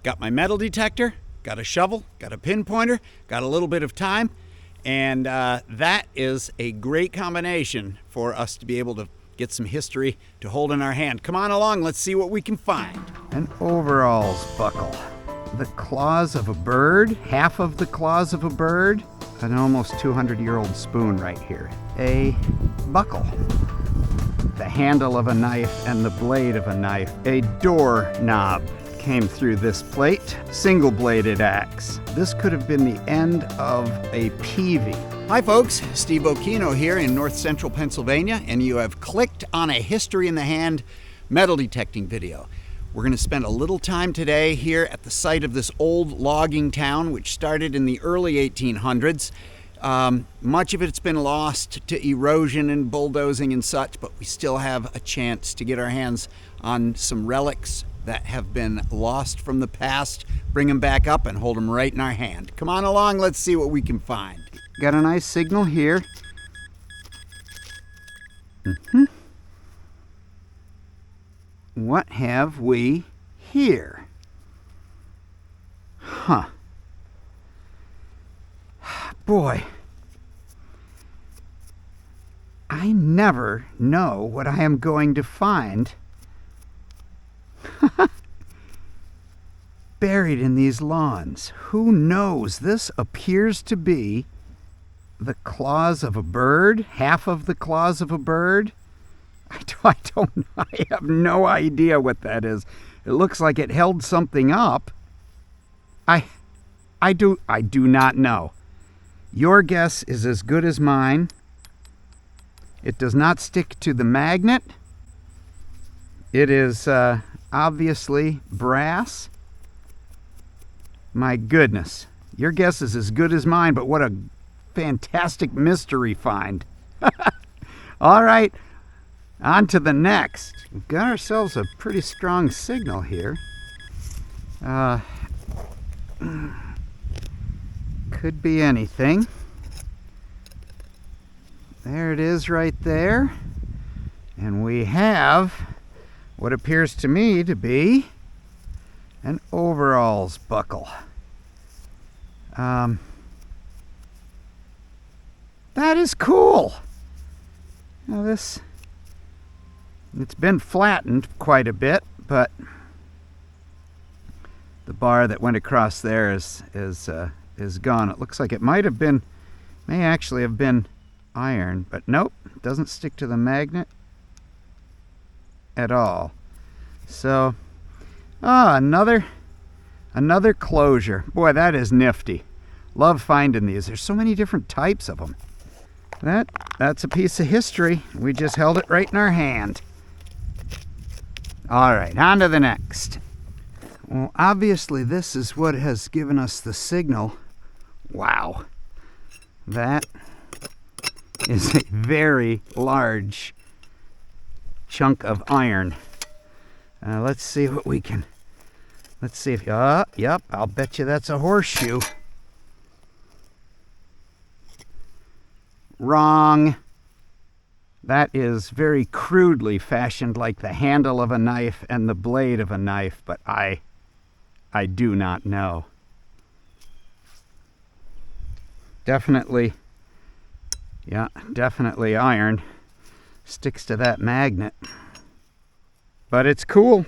Got my metal detector, got a shovel, got a pinpointer, got a little bit of time, and that is a great combination for us to be able to get some history to hold in our hand. Come on along, let's see what we can find. An overalls buckle. The claws of a bird, half of the claws of a bird. An almost 200-year-old spoon right here. A buckle. The handle of a knife and the blade of a knife. A door knob came through this plate. Single-bladed axe. This could have been the end of a peavey. Hi folks, Steve Okino here in north central Pennsylvania, and you have clicked on a History in the Hand metal detecting video. We're going to spend a little time today here at the site of this old logging town which started in the early 1800s. Much of it's been lost to erosion and bulldozing and such, but we still have a chance to get our hands on some relics that have been lost from the past, bring them back up and hold them right in our hand. Come on along, let's see what we can find. Got a nice signal here. What have we here? Huh. Boy, I never know what I am going to find buried in these lawns. Who knows? This appears to be the claws of a bird, half of the claws of a bird. I have no idea what that is. It looks like it held something up. I do not know. Your guess is as good as mine. It does not stick to the magnet. It is obviously brass. My goodness. Your guess is as good as mine, but what a fantastic mystery find. All right, on to the next. We've got ourselves a pretty strong signal here. Could be anything. There it is right there. And we have what appears to me to be an overalls buckle. That is cool. Now it's been flattened quite a bit, but the bar that went across there is gone. It looks like it may actually have been iron, but nope, it doesn't stick to the magnet at all. So, another closure. Boy, that is nifty. Love finding these. There's so many different types of them. That's a piece of history. We just held it right in our hand. All right, on to the next. Well, obviously this is what has given us the signal. Wow. That is a very large chunk of iron. Let's see what we can... Let's see if... yep, I'll bet you that's a horseshoe. Wrong. That is very crudely fashioned like the handle of a knife and the blade of a knife, but I do not know. Definitely iron. Sticks to that magnet. But it's cool.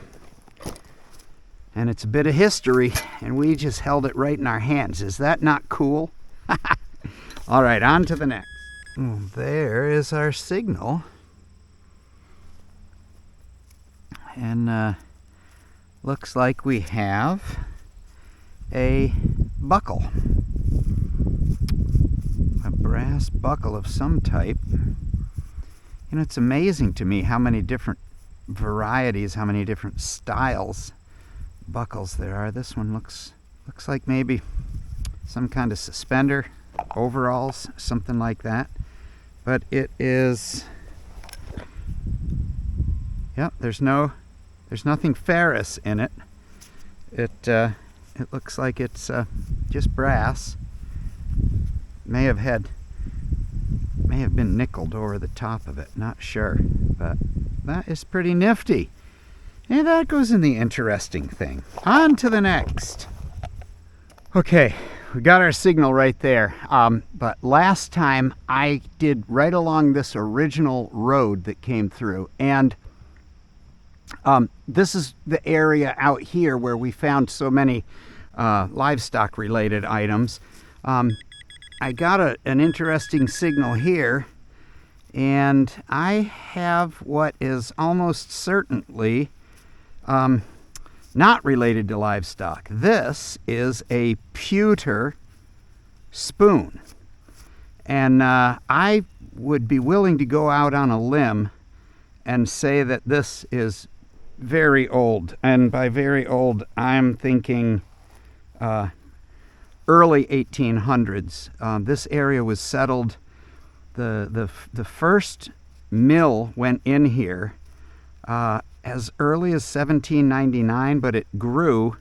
And it's a bit of history, and we just held it right in our hands. Is that not cool? All right, on to the next. Well, there is our signal. And looks like we have a buckle. A brass buckle of some type. You know, it's amazing to me how many different varieties, how many different styles buckles there are. This one looks like maybe some kind of suspender, overalls, something like that. But it is, yep, there's nothing ferrous in it. It looks like it's just brass. May have been nickeled over the top of it, not sure, but that is pretty nifty. And that goes in the interesting thing. On to the next. Okay, we got our signal right there. But last time I did right along this original road that came through. And this is the area out here where we found so many livestock related items. I got an interesting signal here. And I have what is almost certainly not related to livestock. This is a pewter spoon. And I would be willing to go out on a limb and say that this is very old. And by very old, I'm thinking early 1800s. This area was settled. The first mill went in here as early as 1799, but it grew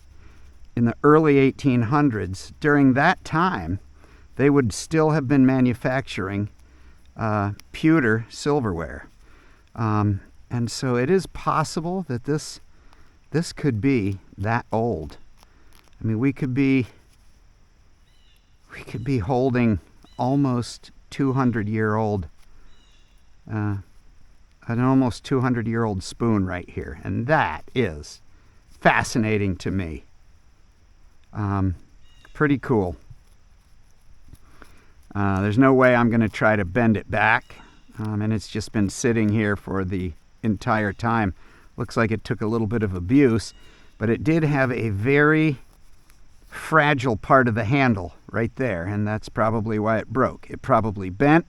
in the early 1800s. During that time, they would still have been manufacturing pewter silverware. And so it is possible that this could be that old. I mean, we could be holding almost 200-year-old, an almost 200-year-old spoon right here. And that is fascinating to me. Pretty cool. There's no way I'm going to try to bend it back. And it's just been sitting here for the entire time. Looks like it took a little bit of abuse, but it did have a very fragile part of the handle right there, and that's probably why it broke. It probably bent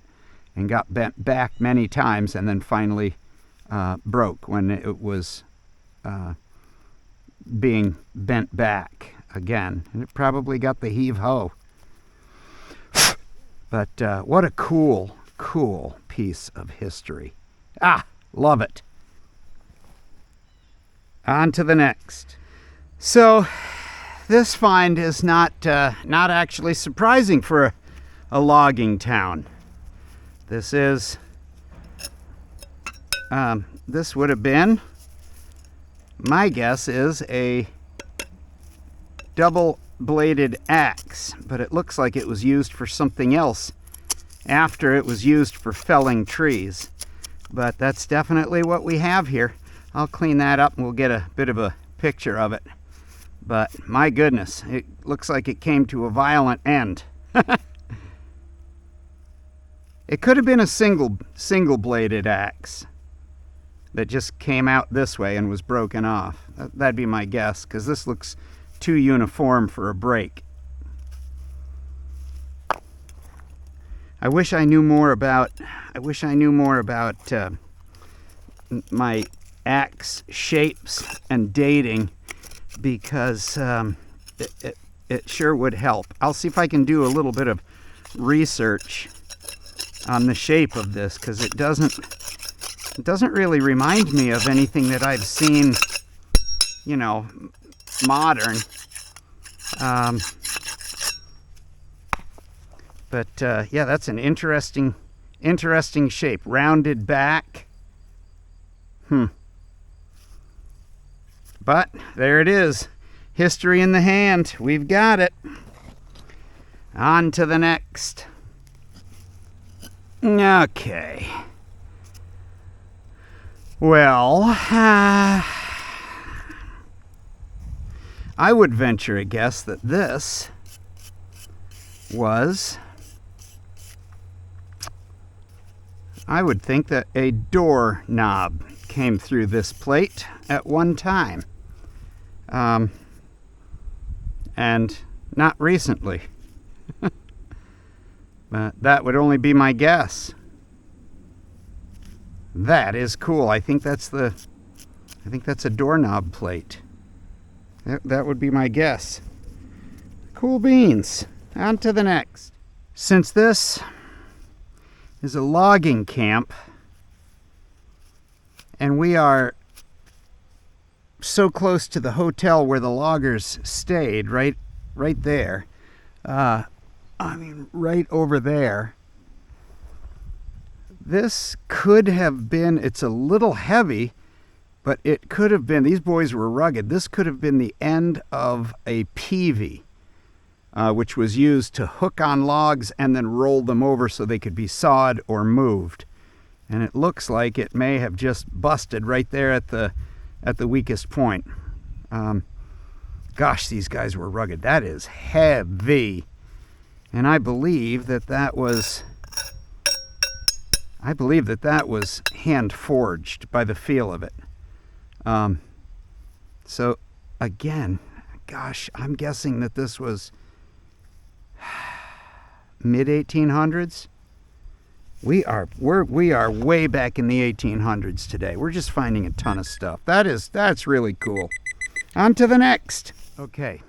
and got bent back many times and then finally broke when it was being bent back again. And it probably got the heave-ho. But what a cool piece of history. Love it. On to the next. So this find is not actually surprising for a logging town. This is this would have been, my guess is, a double-bladed axe, but it looks like it was used for something else after it was used for felling trees. But that's definitely what we have here. I'll clean that up and we'll get a bit of a picture of it. But my goodness, it looks like it came to a violent end. It could have been a single-bladed axe that just came out this way and was broken off. That'd be my guess, because this looks too uniform for a break. I wish I knew more about my axe shapes and dating, because it sure would help. I'll see if I can do a little bit of research on the shape of this, because it doesn't really remind me of anything that I've seen, modern. But yeah, that's an interesting shape. Rounded back. But there it is. History in the hand. We've got it. On to the next. Okay. Well, I would venture a guess that this was, I would think that a door knob came through this plate at one time. And not recently. But that would only be my guess. That is cool. I think that's a doorknob plate. That would be my guess. Cool beans. On to the next. Since this is a logging camp, and we are so close to the hotel where the loggers stayed, right there. Right over there. This could have been, it's a little heavy, But it could have been, these boys were rugged. This could have been the end of a peavey, which was used to hook on logs and then roll them over so they could be sawed or moved. And it looks like it may have just busted right there at the weakest point. Gosh, these guys were rugged. That is heavy. And I believe that was hand forged by the feel of it. So again, gosh, I'm guessing that this was mid 1800s. We are way back in the 1800s today. We're just finding a ton of stuff. That's really cool. On to the next. Okay.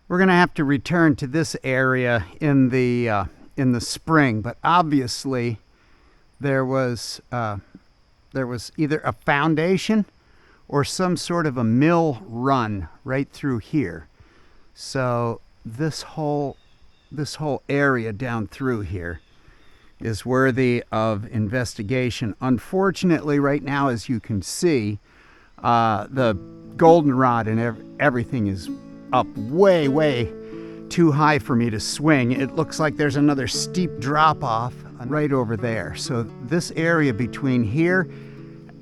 We're going to have to return to this area in the spring, but obviously there was either a foundation or some sort of a mill run right through here. So this whole area down through here is worthy of investigation. Unfortunately, right now, as you can see, the goldenrod and everything is up way too high for me to swing. It looks like there's another steep drop off right over there. So this area between here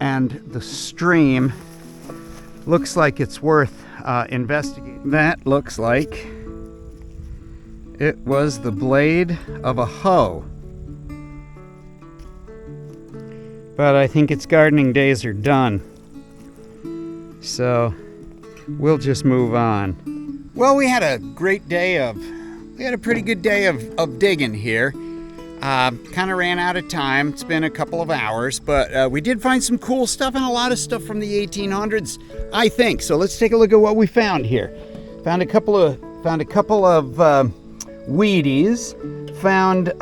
and the stream looks like it's worth investigating. That looks like it was the blade of a hoe. But I think its gardening days are done. So we'll just move on. Well, we had a pretty good day of digging here. Kind of ran out of time. It's been a couple of hours, but we did find some cool stuff and a lot of stuff from the 1800s, I think. So let's take a look at what we found here. Found a couple of Wheaties. Found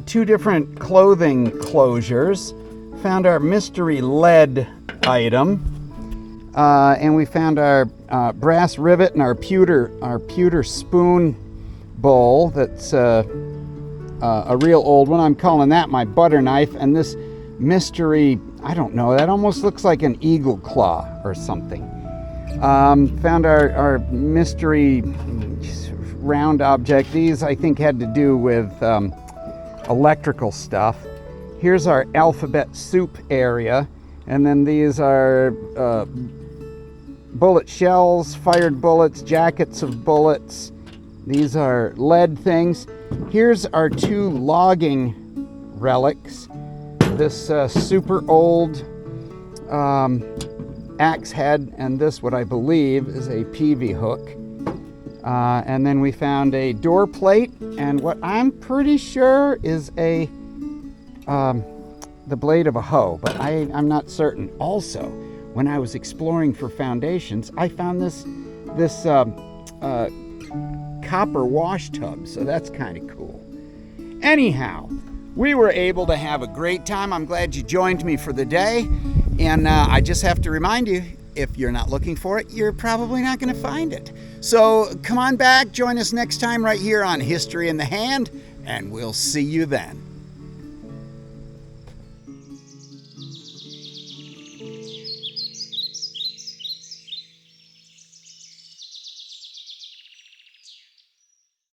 2 different clothing closures. Found our mystery lead item. And we found our brass rivet and our pewter spoon bowl. That's a real old one. I'm calling that my butter knife. And this mystery, I don't know, that almost looks like an eagle claw or something. Found our mystery round object. These, I think, had to do with electrical stuff. Here's our alphabet soup area. And then these are bullet shells, fired bullets, jackets of bullets. These are lead things. Here's our 2 logging relics. This super old axe head, and this, what I believe, is a peavey hook. And then we found a door plate, and what I'm pretty sure is the blade of a hoe, but I'm not certain. Also, when I was exploring for foundations, I found this copper wash tub, so that's kind of cool. Anyhow, we were able to have a great time. I'm glad you joined me for the day, and I just have to remind you, if you're not looking for it, you're probably not going to find it. So come on back, join us next time right here on History in the Hand, and we'll see you then.